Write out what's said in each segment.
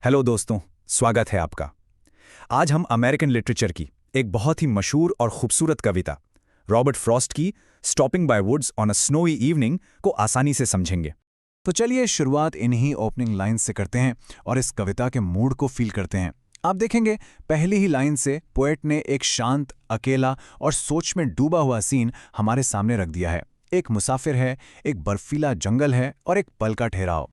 Hello दोस्तों, स्वागत है आपका। आज हम अमेरिकन लिटरेचर की एक बहुत ही मशहूर और खूबसूरत कविता रॉबर्ट फ्रॉस्ट की stopping by woods on a snowy evening को आसानी से समझेंगे। तो चलिए शुरुआत इन्हीं ओपनिंग लाइन से करते हैं और इस कविता के मूड को फील करते हैं। आप देखेंगे पहली ही लाइन से पोएट ने एक शांत, अकेला और सोच में डूबा हुआ सीन हमारे सामने रख दिया है। एक मुसाफिर है, एक बर्फीला जंगल है और एक पल का ठहराव।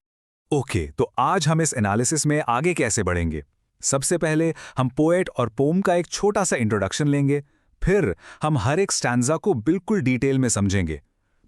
ओके, तो आज हम इस एनालिसिस में आगे कैसे बढ़ेंगे? सबसे पहले हम पोएट और पोम का एक छोटा सा इंट्रोडक्शन लेंगे, फिर हम हर एक स्टैंजा को बिल्कुल डिटेल में समझेंगे।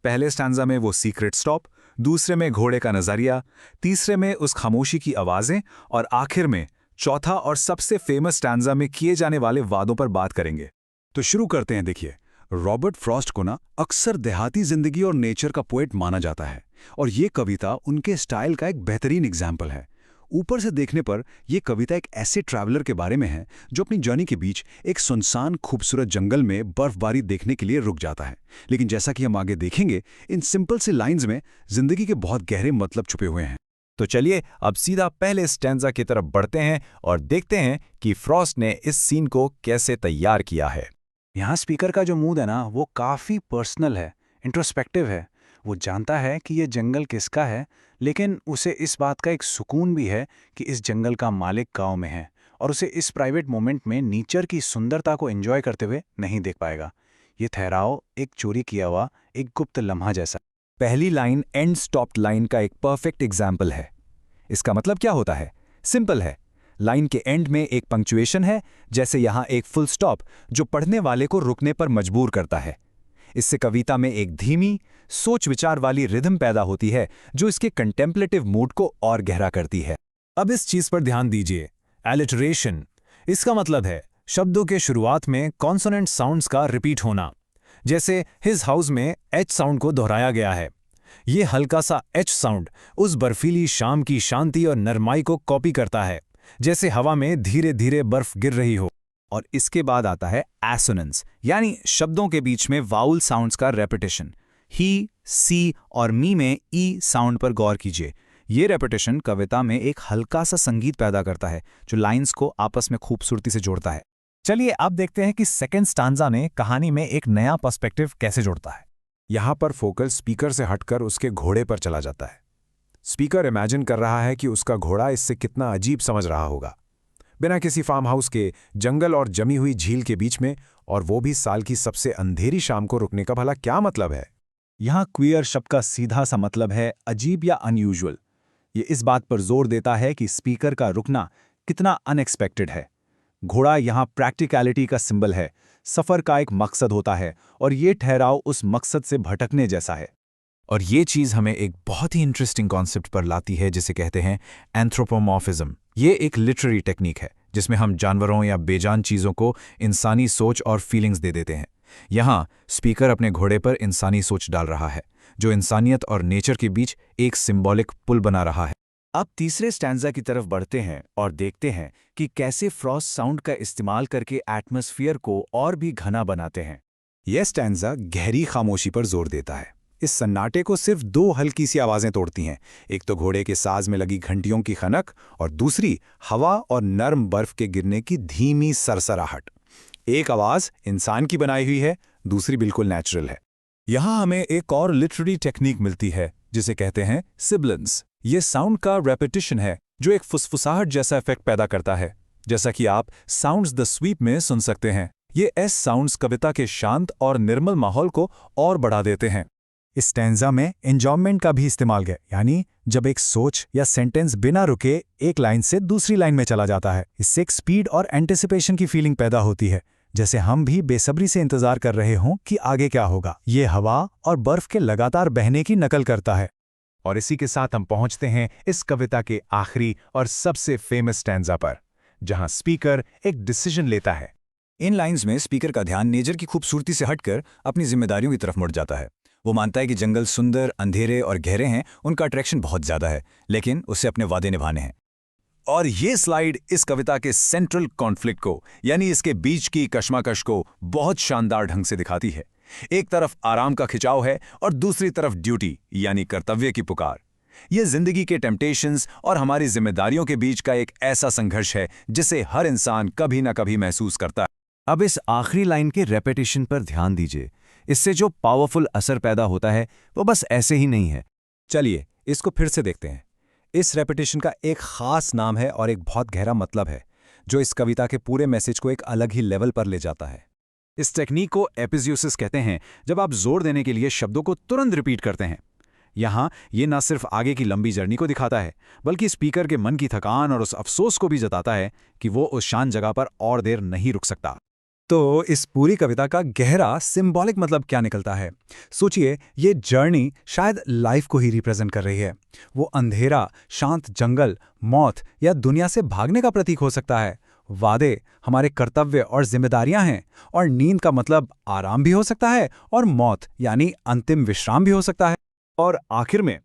पहले स्टैंजा में वो सीक्रेट स्टॉप, दूसरे में घोड़े का नजरिया, तीसरे में उस खामोशी की आवाजें और आखिर में चौथा और सबसे फेमस स्टैंजा में किए जाने वाले वादों पर बात करेंगे। तो शुरू करते हैं। देखिए, रॉबर्ट फ्रॉस्ट को ना अक्सर देहाती जिंदगी और नेचर का पोएट माना जाता है और ये कविता उनके स्टाइल का एक बेहतरीन एग्जाम्पल है। ऊपर से देखने पर यह कविता एक ऐसे ट्रैवलर के बारे में है जो अपनी जर्नी के बीच एक सुनसान खूबसूरत जंगल में बर्फबारी देखने के लिए रुक जाता है। लेकिन जैसा कि हम आगे देखेंगे, इन सिंपल से लाइंस में जिंदगी के बहुत गहरे मतलब छुपे हुए हैं। तो चलिए अब सीधा पहले स्टैंजा की तरफ बढ़ते हैं और देखते हैं कि फ्रॉस्ट ने इस सीन को कैसे तैयार किया है। यहाँ स्पीकर का जो मूड है ना, वो काफ़ी पर्सनल है, इंट्रोस्पेक्टिव है। वो जानता है कि ये जंगल किसका है, लेकिन उसे इस बात का एक सुकून भी है कि इस जंगल का मालिक गांव में है और उसे इस प्राइवेट मोमेंट में नेचर की सुंदरता को एंजॉय करते हुए नहीं देख पाएगा। ये ठहराव एक चोरी किया हुआ एक गुप्त लम्हा जैसा। पहली लाइन एंड स्टॉप्ड लाइन का एक परफेक्ट एग्जाम्पल है। इसका मतलब क्या होता है? सिंपल है। लाइन के एंड में एक पंक्चुएशन है, जैसे यहाँ एक फुल स्टॉप, जो पढ़ने वाले को रुकने पर मजबूर करता है। इससे कविता में एक धीमी, सोच विचार वाली रिदम पैदा होती है जो इसके कंटेम्पलेटिव मूड को और गहरा करती है। अब इस चीज पर ध्यान दीजिए, एलिटरेशन। इसका मतलब है शब्दों के शुरुआत में कॉन्सोनेंट साउंड्स का रिपीट होना। जैसे हिज हाउस में एच साउंड को दोहराया गया है। ये हल्का सा एच साउंड उस बर्फीली शाम की शांति और नरमाई को कॉपी करता है, जैसे हवा में धीरे धीरे बर्फ गिर रही हो। और इसके बाद आता है एसोनेंस, यानी शब्दों के बीच में वाउल साउंड्स का रेपिटेशन। ही, सी और मी में ई साउंड पर गौर कीजिए। ये रेपिटेशन कविता में एक हल्का सा संगीत पैदा करता है जो लाइंस को आपस में खूबसूरती से जोड़ता है। चलिए अब देखते हैं कि सेकंड स्टांजा ने कहानी में एक नया पर्सपेक्टिव कैसे जोड़ता है। यहाँ पर फोकस स्पीकर से हटकर उसके घोड़े पर चला जाता है। स्पीकर इमेजिन कर रहा है कि उसका घोड़ा इससे कितना अजीब समझ रहा होगा, बिना किसी फार्म हाउस के, जंगल और जमी हुई झील के बीच में, और वो भी साल की सबसे अंधेरी शाम को रुकने का भला क्या मतलब है? यहाँ क्वियर शब्द का सीधा सा मतलब है अजीब या अनयूजुअल। ये इस बात पर जोर देता है कि स्पीकर का रुकना कितना अनएक्सपेक्टेड है। घोड़ा यहाँ प्रैक्टिकलिटी का सिंबल है, सफ़र का एक मकसद होता है और ये ठहराव उस मकसद से भटकने जैसा है। और ये चीज़ हमें एक बहुत ही इंटरेस्टिंग कॉन्सेप्ट पर लाती है जिसे कहते हैं एंथ्रोपोमॉर्फिज्म। ये एक लिटरेरी टेक्निक है जिसमें हम जानवरों या बेजान चीज़ों को इंसानी सोच और फीलिंग्स दे देते हैं। यहाँ स्पीकर अपने घोड़े पर इंसानी सोच डाल रहा है, जो इंसानियत और नेचर के बीच एक सिंबॉलिक पुल बना रहा है। अब तीसरे स्टैंजा की तरफ बढ़ते हैं और देखते हैं कि कैसे फ्रॉस्ट साउंड का इस्तेमाल करके एटमॉस्फेयर को और भी घना बनाते हैं। यह स्टैंजा गहरी खामोशी पर जोर देता है। इस सन्नाटे को सिर्फ दो हल्की सी आवाजें तोड़ती हैं। एक तो घोड़े के साज में लगी घंटियों की खनक और दूसरी हवा और नर्म बर्फ के गिरने की धीमी सरसराहट। एक आवाज इंसान की बनाई हुई है, दूसरी बिल्कुल नेचुरल है। यहाँ हमें एक और लिटरेरी टेक्निक मिलती है जिसे कहते हैं सिबलेंस। ये साउंड का रेपिटिशन है जो एक फुसफुसाहट जैसा इफेक्ट पैदा करता है, जैसा कि आप साउंड्स द स्वीप में सुन सकते हैं। ये एस साउंड्स कविता के शांत और निर्मल माहौल को और बढ़ा देते हैं। इस स्टैंजा में एन्जॉयमेंट का भी इस्तेमाल है, यानी जब एक सोच या सेंटेंस बिना रुके एक लाइन से दूसरी लाइन में चला जाता है। इससे एक स्पीड और एंटिसिपेशन की फीलिंग पैदा होती है, जैसे हम भी बेसब्री से इंतजार कर रहे हों कि आगे क्या होगा। ये हवा और बर्फ के लगातार बहने की नकल करता है। और इसी के साथ हम पहुंचते हैं इस कविता के आखिरी और सबसे फेमस स्टैंजा पर, जहां स्पीकर एक डिसीजन लेता है। इन लाइंस में स्पीकर का ध्यान नेचर की खूबसूरती से हटकर अपनी जिम्मेदारियों की तरफ मुड़ जाता है। वो मानता है कि जंगल सुंदर, अंधेरे और गहरे हैं, उनका अट्रैक्शन बहुत ज्यादा है, लेकिन उसे अपने वादे निभाने हैं। और ये स्लाइड इस कविता के सेंट्रल कॉन्फ्लिक्ट को, यानी इसके बीच की कशमकश को बहुत शानदार ढंग से दिखाती है। एक तरफ आराम का खिंचाव है और दूसरी तरफ ड्यूटी यानी कर्तव्य की पुकार। ये जिंदगी के टेम्पटेशंस और हमारी जिम्मेदारियों के बीच का एक ऐसा संघर्ष है जिसे हर इंसान कभी ना कभी महसूस करता है। अब इस आखिरी लाइन के रेपिटेशन पर ध्यान दीजिए। इससे जो पावरफुल असर पैदा होता है वो बस ऐसे ही नहीं है। चलिए इसको फिर से देखते हैं। इस रेपिटेशन का एक खास नाम है और एक बहुत गहरा मतलब है, जो इस कविता के पूरे मैसेज को एक अलग ही लेवल पर ले जाता है। इस टेक्निक को एपिज्यूसिस कहते हैं, जब आप जोर देने के लिए शब्दों को तुरंत रिपीट करते हैं। यहाँ ये न सिर्फ आगे की लंबी जर्नी को दिखाता है, बल्कि स्पीकर के मन की थकान और उस अफसोस को भी जताता है कि वो उस शांत जगह पर और देर नहीं रुक सकता। तो इस पूरी कविता का गहरा सिंबॉलिक मतलब क्या निकलता है? सोचिए, ये जर्नी शायद लाइफ को ही रिप्रेजेंट कर रही है। वो अंधेरा, शांत जंगल, मौत या दुनिया से भागने का प्रतीक हो सकता है। वादे हमारे कर्तव्य और जिम्मेदारियां हैं, और नींद का मतलब आराम भी हो सकता है, और मौत यानी अंतिम विश्राम भी हो सकता है। और आखिर में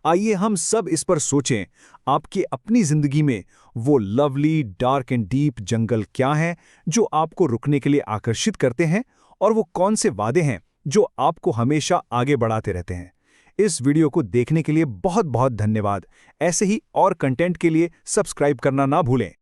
आइए हम सब इस पर सोचें, आपकी अपनी जिंदगी में वो लवली डार्क एंड डीप जंगल क्या है जो आपको रुकने के लिए आकर्षित करते हैं, और वो कौन से वादे हैं जो आपको हमेशा आगे बढ़ाते रहते हैं। इस वीडियो को देखने के लिए बहुत बहुत धन्यवाद। ऐसे ही और कंटेंट के लिए सब्सक्राइब करना ना भूलें।